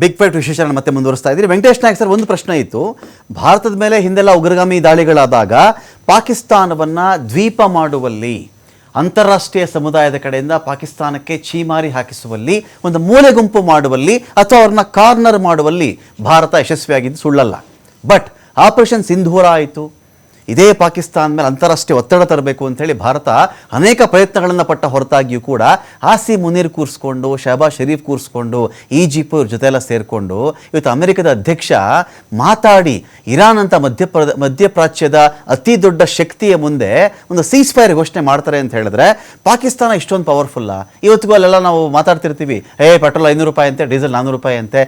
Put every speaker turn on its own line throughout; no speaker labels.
Big fight ವಿಶೇಷ ಮತ್ತೆ ಮುಂದುವರಿಸ್ತಾ ಇದ್ದೀರಿ. ವೆಂಕಟೇಶ್ ನಾಯಕ್ ಸರ್, ಒಂದು ಪ್ರಶ್ನೆ ಇತ್ತು. ಭಾರತದ ಮೇಲೆ ಹಿಂದೆಲ್ಲ ಉಗ್ರಗಾಮಿ ದಾಳಿಗಳಾದಾಗ ಪಾಕಿಸ್ತಾನವನ್ನ ದ್ವೀಪ ಮಾಡುವಲ್ಲಿ, ಅಂತಾರಾಷ್ಟ್ರೀಯ ಸಮುದಾಯದ ಕಡೆಯಿಂದ ಪಾಕಿಸ್ತಾನಕ್ಕೆ ಛೀಮಾರಿ ಹಾಕಿಸುವಲ್ಲಿ, ಒಂದು ಮೂಲೆ ಗುಂಪು ಮಾಡುವಲ್ಲಿ ಅಥವಾ ಅವ್ರನ್ನ ಕಾರ್ನರ್ ಮಾಡುವಲ್ಲಿ ಭಾರತ ಯಶಸ್ವಿಯಾಗಿದ್ದು ಸುಳ್ಳಲ್ಲ. ಬಟ್ ಆಪರೇಷನ್ ಸಿಂಧೂರ ಆಯಿತು, ಇದೇ ಪಾಕಿಸ್ತಾನ ಮೇಲೆ ಅಂತಾರಾಷ್ಟ್ರೀಯ ಒತ್ತಡ ತರಬೇಕು ಅಂತೇಳಿ ಭಾರತ ಅನೇಕ ಪ್ರಯತ್ನಗಳನ್ನು ಪಟ್ಟ ಹೊರತಾಗಿಯೂ ಕೂಡ ಆಸಿ ಮುನೀರ್ ಕೂರಿಸ್ಕೊಂಡು, ಶಹಬಾಜ್ ಶರೀಫ್ ಕೂರಿಸ್ಕೊಂಡು, ಈಜಿಪ್ಟ್ ಇವ್ರ ಜೊತೆ ಎಲ್ಲ ಸೇರಿಕೊಂಡು ಇವತ್ತು ಅಮೆರಿಕದ ಅಧ್ಯಕ್ಷ ಮಾತಾಡಿ ಇರಾನ್ ಅಂತ ಮಧ್ಯಪ್ರಾಚ್ಯದ ಅತಿ ದೊಡ್ಡ ಶಕ್ತಿಯ ಮುಂದೆ ಒಂದು ಸೀಸ್ ಫೈರ್ ಘೋಷಣೆ ಮಾಡ್ತಾರೆ ಅಂತ ಹೇಳಿದ್ರೆ ಪಾಕಿಸ್ತಾನ ಇಷ್ಟೊಂದು ಪವರ್ಫುಲ್ಲ. ಇವತ್ತಿಗೂ ಅಲ್ಲೆಲ್ಲ ನಾವು ಮಾತಾಡ್ತಿರ್ತೀವಿ, ಪೆಟ್ರೋಲ್ 500 ರೂಪಾಯಿ ಅಂತೆ, ಡೀಸೆಲ್ 400 ರೂಪಾಯಿ ಅಂತೆ,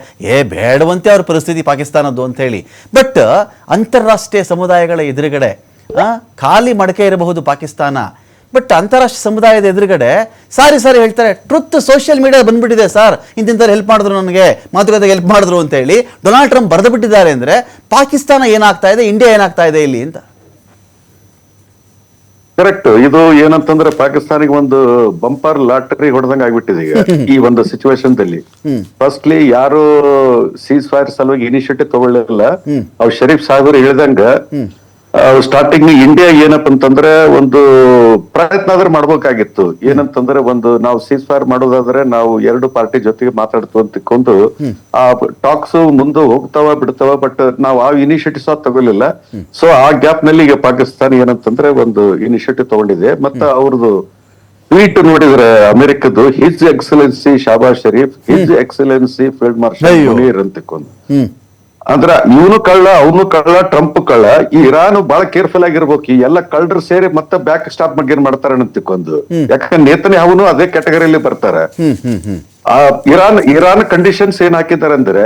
ಬೇಡವಂತೆ ಅವ್ರ ಪರಿಸ್ಥಿತಿ ಪಾಕಿಸ್ತಾನದ್ದು ಅಂತೇಳಿ. ಬಟ್ ಅಂತಾರಾಷ್ಟ್ರೀಯ ಸಮುದಾಯಗಳ ಎದುರುಗಡೆ ಖಾಲಿ ಮಡಕೆ ಇರಬಹುದು ಪಾಕಿಸ್ತಾನ, ಬಟ್ ಅಂತಾರಾಷ್ಟ್ರೀಯ ಸಮುದಾಯದ ಎದುರುಗಡೆ ಸಾರಿ ಹೇಳ್ತಾರೆ, ಟ್ರುತ್ ಸೋಷಿಯಲ್ ಮೀಡಿಯಾ ಬಂದ್ಬಿಟ್ಟಿದೆ ಸರ್, ಇಂತಿಂಥವ್ರು ಹೆಲ್ಪ್ ಮಾಡಿದ್ರು, ನನಗೆ ಮಾತುಕತೆಗೆ ಹೆಲ್ಪ್ ಮಾಡಿದ್ರು ಅಂತ ಹೇಳಿ ಡೊನಾಲ್ಡ್ ಟ್ರಂಪ್ ಬರೆದು ಬಿಟ್ಟಿದ್ದಾರೆ. ಅಂದ್ರೆ ಪಾಕಿಸ್ತಾನ ಏನಾಗ್ತಾ ಇದೆ, ಇಂಡಿಯಾ ಏನಾಗ್ತಾ ಇದೆ ಇಲ್ಲಿ ಅಂತ.
ಕರೆಕ್ಟ್. ಇದು ಏನಂತಂದ್ರೆ ಪಾಕಿಸ್ತಾನಿಗೆ ಒಂದು ಬಂಪರ್ ಲಾಟರಿ ಹೊಡೆದಂಗ ಆಗ್ಬಿಟ್ಟಿದೆ ಈಗ ಈ ಒಂದು ಸಿಚುವೇಶನ್ ದಲ್ಲಿ. ಫಸ್ಟ್ಲಿ ಯಾರು ಸೀಸ್ ಫೈರ್ ಸಲುವಾಗಿ ಇನಿಷಿಯೇಟಿವ್ ತಗೊಳ್ಳಿಲ್ಲ, ಅವ್ರು ಶರೀಫ್ ಸಾಹೇಬರು ಹೇಳಿದಂಗ ಸ್ಟಾರ್ಟಿಂಗ್ ಇಂಡಿಯಾ ಏನಪ್ಪ ಅಂತಂದ್ರೆ ಒಂದು ಪ್ರಯತ್ನ ಆದ್ರೆ ಮಾಡ್ಬೇಕಾಗಿತ್ತು. ಏನಂತಂದ್ರೆ ಒಂದು ನಾವು ಸೀಸ್ ಫೈರ್ ಮಾಡೋದಾದ್ರೆ ನಾವು ಎರಡು ಪಾರ್ಟಿ ಜೊತೆಗೆ ಮಾತಾಡ್ತು ಅಂತ ತಿಳ್ಕೊಂಡು ಆ ಟಾಕ್ಸ್ ಮುಂದೆ ಹೋಗ್ತಾವ ಬಿಡ್ತಾವ, ಬಟ್ ನಾವು ಆ ಇನಿಷಿಯೇಟಿವ್ ಸಹ ತಗೊಳ್ಳಿಲ್ಲ. ಸೊ ಆ ಗ್ಯಾಪ್ ನಲ್ಲಿ ಈಗ ಪಾಕಿಸ್ತಾನ ಏನಂತಂದ್ರೆ ಒಂದು ಇನಿಷಿಯೇಟಿವ್ ತಗೊಂಡಿದೆ. ಮತ್ತೆ ಅವ್ರದ್ದು ಟ್ವೀಟ್ ನೋಡಿದ್ರೆ ಅಮೆರಿಕದ್ದು his excellency Shehbaz Sharif, his excellency field marshal Munir ಅಂತ ತಿಳ್ಕೊಂಡು, ಅಂದ್ರ ಇವನು ಕಳ್ಳ ಅವನು ಕಳ್ಳ ಟ್ರಂಪ್ ಕಳ್ಳ. ಈ ಇರಾನ್ ಬಹಳ ಕೇರ್ಫುಲ್ ಆಗಿರ್ಬೇಕು, ಈ ಎಲ್ಲ ಕಳ್ಳರು ಸೇರಿ ಮತ್ತೆ ಬ್ಯಾಕ್ ಸ್ಟಾಪ್ ಬಗ್ಗೆ ಏನ್ ಮಾಡ್ತಾರ ಅಂತ ತಿಳ್ಕೊಂಡು. ಯಾಕಂದ್ರೆ ನೇತನೇ ಅವನು ಅದೇ ಕ್ಯಾಟಗರಿಯಲ್ಲಿ ಬರ್ತಾರೆ. ಇರಾನ್ ಕಂಡೀಷನ್ಸ್ ಏನ್ ಹಾಕಿದ್ದಾರೆ ಅಂದ್ರೆ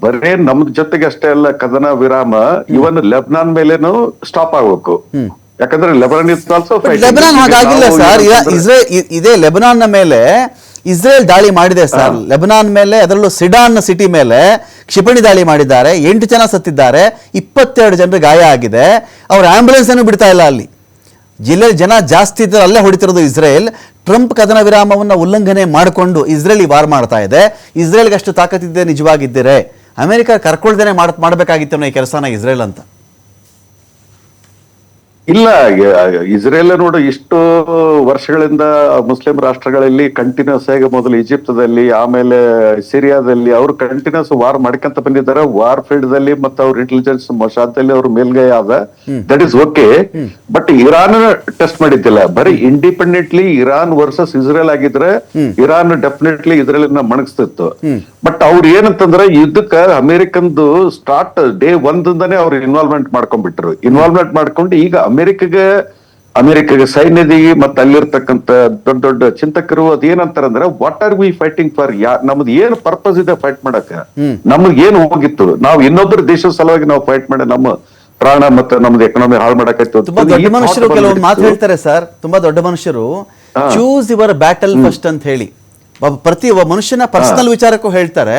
ಬರೇ ನಮ್ದ ಜೊತೆಗೆ ಅಷ್ಟೇ ಅಲ್ಲ, ಕದನ ವಿರಾಮ ಇವನ್ ಲೆಬನಾನ್ ಮೇಲೇನು ಸ್ಟಾಪ್ ಆಗ್ಬೇಕು. ಯಾಕಂದ್ರೆ ಲೆಬನಾನ್ ಇಸ್ ಆಲ್ಸೋ
ಲೆಬನಾನ್ ಹಾಗಾಗಿಲ್ಲ ಸರ್. ಇದೇ ಲೆಬನಾನ್ ಮೇಲೆ ಇಸ್ರೇಲ್ ದಾಳಿ ಮಾಡಿದೆ ಸರ್. ಲೆಬನಾನ್ ಮೇಲೆ, ಅದರಲ್ಲೂ ಸಿಡಾನ್ ಸಿಟಿ ಮೇಲೆ ಕ್ಷಿಪಣಿ ದಾಳಿ ಮಾಡಿದ್ದಾರೆ. 8 ಜನ ಸತ್ತಿದ್ದಾರೆ, 22 ಜನರಿಗೆ ಗಾಯ ಆಗಿದೆ. ಅವ್ರ ಆಂಬ್ಯುಲೆನ್ಸ್ ಅನ್ನು ಬಿಡ್ತಾ ಇಲ್ಲ. ಅಲ್ಲಿ ಜಿಲ್ಲೆಯಲ್ಲಿ ಜನ ಜಾಸ್ತಿ ಇದ್ದರೆ ಅಲ್ಲೇ ಹೊಡಿತಿರೋದು ಇಸ್ರೇಲ್. ಟ್ರಂಪ್ ಕದನ ವಿರಾಮವನ್ನು ಉಲ್ಲಂಘನೆ ಮಾಡಿಕೊಂಡು ಇಸ್ರೇಲ್ ವಾರ್ ಮಾಡ್ತಾ ಇದೆ. ಇಸ್ರೇಲ್ಗೆ ಅಷ್ಟು ತಾಕತ್ತಿದ್ದೆ ನಿಜವಾಗಿದ್ದರೆ ಅಮೆರಿಕ ಕರ್ಕೊಳ್ದೇನೆ ಮಾಡಬೇಕಾಗಿತ್ತು ಈ ಕೆಲಸನ ಇಸ್ರೇಲ್ ಅಂತ.
ಇಲ್ಲ, ಇಸ್ರೇಲ್ ನೋಡು ಇಷ್ಟು ವರ್ಷಗಳಿಂದ ಮುಸ್ಲಿಂ ರಾಷ್ಟ್ರಗಳಲ್ಲಿ ಕಂಟಿನ್ಯೂಸ್ ಆಗಿ, ಮೊದಲು ಈಜಿಪ್ತದಲ್ಲಿ, ಆಮೇಲೆ ಸಿರಿಯಾದಲ್ಲಿ ಅವರು ಕಂಟಿನ್ಯೂಸ್ ವಾರ್ ಮಾಡ್ಕೊಂತ ಬಂದಿದ್ದಾರೆ. ವಾರ್ ಫೀಲ್ಡ್ ದಲ್ಲಿ ಮತ್ತೆ ಅವ್ರ ಇಂಟೆಲಿಜೆನ್ಸ್ ಮೊಸಾದಲ್ಲಿ ಅವ್ರ ಮೇಲ್ಗೈ ಆದ, that is okay. But Iran test ಮಾಡಿದ್ದಿಲ್ಲ. ಬರೀ ಇಂಡಿಪೆಂಡೆಂಟ್ಲಿ ಇರಾನ್ ವರ್ಸಸ್ ಇಸ್ರೇಲ್ ಆಗಿದ್ರೆ ಇರಾನ್ ಡೆಫಿನೆಟ್ಲಿ ಇಸ್ರೇಲ್ ಮಣಗಿಸ್ತಿತ್ತು. ಬಟ್ ಅವ್ರು ಏನಂತಂದ್ರೆ ಯುದ್ಧಕ್ಕ ಅಮೆರಿಕನ್ದು ಸ್ಟಾರ್ಟ್ ಡೇ 1 ಅವ್ರು ಇನ್ವಾಲ್ವ್ಮೆಂಟ್ ಮಾಡ್ಕೊಂಡ್ಬಿಟ್ರು. ಇನ್ವಾಲ್ವ್ಮೆಂಟ್ ಮಾಡ್ಕೊಂಡು ಈಗ ಅಮೆರಿಕಗೆ ಸೈನ್ಯದಿಗೆ ಮತ್ತೆ ಅಲ್ಲಿರ್ತಕ್ಕಂಥ ದೊಡ್ಡ ದೊಡ್ಡ ಚಿಂತಕರು ಅದೇನಂತಾರಂದ್ರೆ what are we fighting for, ನಮ್ದು ಏನು ಪರ್ಪಸ್ ಇದೆ ಫೈಟ್ ಮಾಡಕ, ನಮ್ಗೆ ಏನು ಹೋಗಿತ್ತು, ನಾವು ಇನ್ನೊಬ್ಬರ ದೇಶದ ಸಲುವಾಗಿ ನಾವು ಫೈಟ್ ಮಾಡಿ ನಮ್ಮ ಪ್ರಾಣ ಮತ್ತೆ ನಮ್ದು ಎಕನಾಮಿ ಹಾಳು ಮಾಡಕೈತಿ.
ತುಂಬಾ ದೊಡ್ಡ ಮನುಷ್ಯರು ಕೆಲವೊಂದು ಮಾತು ಹೇಳ್ತಾರೆ ಸರ್. ತುಂಬಾ ದೊಡ್ಡ ಮನುಷ್ಯರು ಚೂಸ್ ಯುವರ್ ಬ್ಯಾಟಲ್ ಫಸ್ಟ್ ಅಂತ ಹೇಳಿ ಪ್ರತಿ ಒಬ್ಬ ಮನುಷ್ಯನ ಪರ್ಸನಲ್ ವಿಚಾರಕ್ಕೂ ಹೇಳ್ತಾರೆ,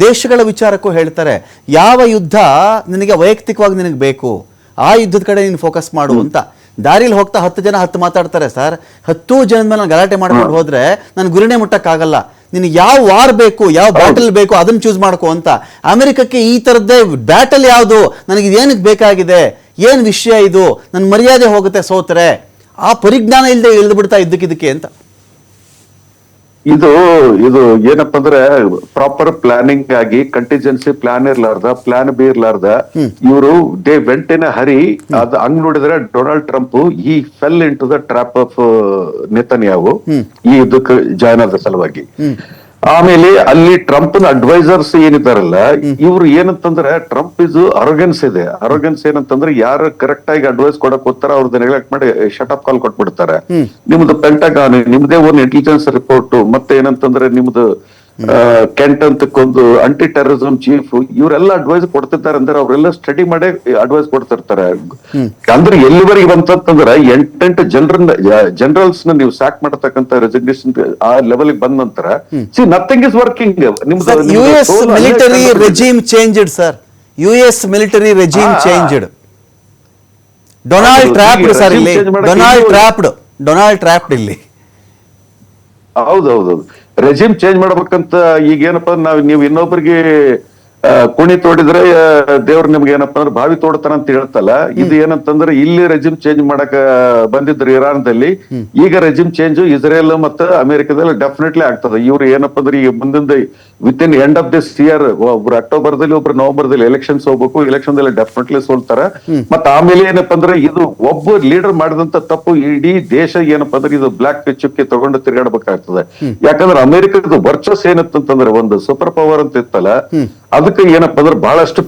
ದೇಶಗಳ ವಿಚಾರಕ್ಕೂ ಹೇಳ್ತಾರೆ. ಯಾವ ಯುದ್ಧ ನಿನಗೆ ವೈಯಕ್ತಿಕವಾಗಿ ನಿನಗೆ ಬೇಕು, ಆ ಯುದ್ಧದ ಕಡೆ ನೀನು ಫೋಕಸ್ ಮಾಡು ಅಂತ. ದಾರಿಲಿ ಹೋಗ್ತಾ 10 ಜನ ಮಾತಾಡ್ತಾರೆ ಸರ್. 10 ಜನದ ಮೇಲೆ ನಾನು ಗಲಾಟೆ ಮಾಡ್ಕೊಂಡು ಹೋದ್ರೆ ನಾನು ಗುರಿನೇ ಮುಟ್ಟಕ್ಕಾಗಲ್ಲ. ನಿನಗೆ ಯಾವ ವಾರ್ ಬೇಕು, ಯಾವ ಬ್ಯಾಟಲ್ ಬೇಕು ಅದನ್ನ ಚೂಸ್ ಮಾಡ್ಕೋ ಅಂತ. ಅಮೆರಿಕಕ್ಕೆ ಈ ತರದ್ದೇ ಬ್ಯಾಟಲ್ ಯಾವುದು, ನನಗೆ ಏನಕ್ಕೆ ಬೇಕಾಗಿದೆ, ಏನ್ ವಿಷಯ ಇದು, ನನ್ನ ಮರ್ಯಾದೆ ಹೋಗುತ್ತೆ ಸೋತ್ರೆ, ಆ ಪರಿಜ್ಞಾನ ಇಲ್ಲದೆ ಇಳಿದು ಬಿಡ್ತಾ ಇದ್ದಕ್ಕಿದ್ದಕ್ಕೆ ಅಂತ.
ಇದು ಏನಪ್ಪಾ ಅಂದ್ರೆ ಪ್ರಾಪರ್ ಪ್ಲಾನಿಂಗ್ ಆಗಿ ಕಂಟಿಜೆನ್ಸಿ ಪ್ಲಾನ್ ಇರ್ಲಾರ್ದ, ಪ್ಲಾನ್ ಬಿ ಇರ್ಲಾರ್ದ ಇವರು ದೇ ವೆಂಟ್ ಇನ್ ಅ ಹರಿ. ಅದು ಹಂಗ್ ನೋಡಿದ್ರೆ ಡೊನಾಲ್ಡ್ ಟ್ರಂಪ್ ಈ fell into the trap of Netanyahu ಈ ಯುದ್ಧಕ್ಕೆ ಜಾಯ್ನ್ ಆದ ಸಲುವಾಗಿ. ಆಮೇಲೆ ಅಲ್ಲಿ ಟ್ರಂಪ್ ನ ಅಡ್ವೈಸರ್ಸ್ ಏನಿದಾರಲ್ಲ, ಇವ್ರು ಏನಂತಂದ್ರೆ ಟ್ರಂಪ್ ಇಸ್ ಅರೋಗೆನ್ಸ್ ಇದೆ. ಅರೋಗೆನ್ಸ್ ಏನಂತಂದ್ರೆ ಯಾರು ಕರೆಕ್ಟ್ ಆಗಿ ಅಡ್ವೈಸ್ ಕೊಡಕ್ ಹೋಗ್ತಾರ ಅವ್ರದ್ದು ನೆಗ್ಲೆಕ್ಟ್ ಮಾಡಿ ಶಟ್ ಅಪ್ ಕಾಲ್ ಕೊಟ್ಬಿಡ್ತಾರೆ. ನಿಮ್ದು ಪೆಂಟಗಾನ್, ನಿಮ್ದೇ ಒಂದು ಇಂಟೆಲಿಜೆನ್ಸ್ ರಿಪೋರ್ಟ್, ಮತ್ತೆ ಏನಂತಂದ್ರೆ ನಿಮ್ದು ಕೆಂಟ್ ಅಂತಕ್ಕೊಂದು ಆಂಟಿ ಟೆರರಿಸಂ ಚೀಫ್, ಇವರೆಲ್ಲ ಅಡ್ವೈಸ್ ಕೊಡ್ತಿರ್ತಾರೆ. ಅಂದ್ರೆ ಅವರೆಲ್ಲ ಸ್ಟಡಿ ಮಾಡಿ ಅಡ್ವೈಸ್ ಕೊಡ್ತಿರ್ತಾರೆ. ಅಂದ್ರೆ ಎಲ್ಲಿವರೆಗೆ ಬಂತಂದ್ರೆ 8 ಜನರಲ್ಸ್ ನೀವು ಸ್ಯಾಕ್ ಮಾಡತಕ್ಕಂತ ರೆಸಿಗ್ನೇಷನ್ ಆ ಲೆವೆಲ್ ಬಂದ ನಂತರ nothing is working.
US military regime changed sir. US military regime changed. Donald trapped sir ಇಲ್ಲಿ. ಡೊನಾಲ್ಡ್ ಟ್ರಾಪ್ಡ್ ಇಲ್ಲಿ.
ಹೌದೌದು. ರೆಜಿಮ್ ಚೇಂಜ್ ಮಾಡ್ಬೇಕಂತ ಈಗ ಏನಪ್ಪಾ ನೀವು ಇನ್ನೊಬ್ಬರಿಗೆ ಕುಣಿ ತೋಡಿದ್ರೆ ದೇವ್ರು ನಿಮ್ಗೆ ಏನಪ್ಪಾ ಅಂದ್ರೆ ಬಾವಿ ತೋಡ್ತಾನ ಅಂತ ಹೇಳ್ತಲ್ಲ, ಇದು ಏನಂತಂದ್ರೆ ಇಲ್ಲಿ ರೆಜಿಮ್ ಚೇಂಜ್ ಮಾಡಕ್ ಬಂದಿದ್ರು ಇರಾನ್ದಲ್ಲಿ. ಈಗ ರೆಜಿಮ್ ಚೇಂಜ್ ಇಸ್ರೇಲ್ ಮತ್ತು ಅಮೆರಿಕದಲ್ಲಿ ಡೆಫಿನೆಟ್ಲಿ ಆಗ್ತದೆ. ಇವ್ರು ಏನಪ್ಪಾ ಅಂದ್ರೆ ಈಗ ಮುಂದಿನ with in end of this year, ಒಬ್ರು ಅಕ್ಟೋಬರ್ದಲ್ಲಿ ಒಬ್ರು ನವೆಂಬರ್ದಲ್ಲಿ ಎಲೆಕ್ಷನ್ಸ್ ಹೋಗ್ಬೇಕು. ಎಲೆಕ್ಷನ್ ದಲ್ಲಿ ಡೆಫಿನೆಟ್ಲಿ ಸೋಲ್ತಾರ. ಮತ್ತ ಆಮೇಲೆ ಏನಪ್ಪಾ ಅಂದ್ರೆ ಇದು ಒಬ್ಬ ಲೀಡರ್ ಮಾಡಿದಂತ ತಪ್ಪು ಇಡೀ ದೇಶ ಏನಪ್ಪಾ ಅಂದ್ರೆ ಇದು ಬ್ಲಾಕ್ ಚುಕ್ಕಿ ತಗೊಂಡು ತಿರುಗಾಡ್ಬೇಕಾಗ್ತದೆ. ಯಾಕಂದ್ರೆ ಅಮೆರಿಕದ ವರ್ಚಸ್ ಏನತ್ತಂತಂದ್ರೆ ಒಂದು ಸೂಪರ್ ಪವರ್ ಅಂತ ಇತ್ತಲ್ಲ, ಅದಕ್ಕೆ ಏನಪ್ಪಾ ಅಂದ್ರೆ ಬಹಳಷ್ಟು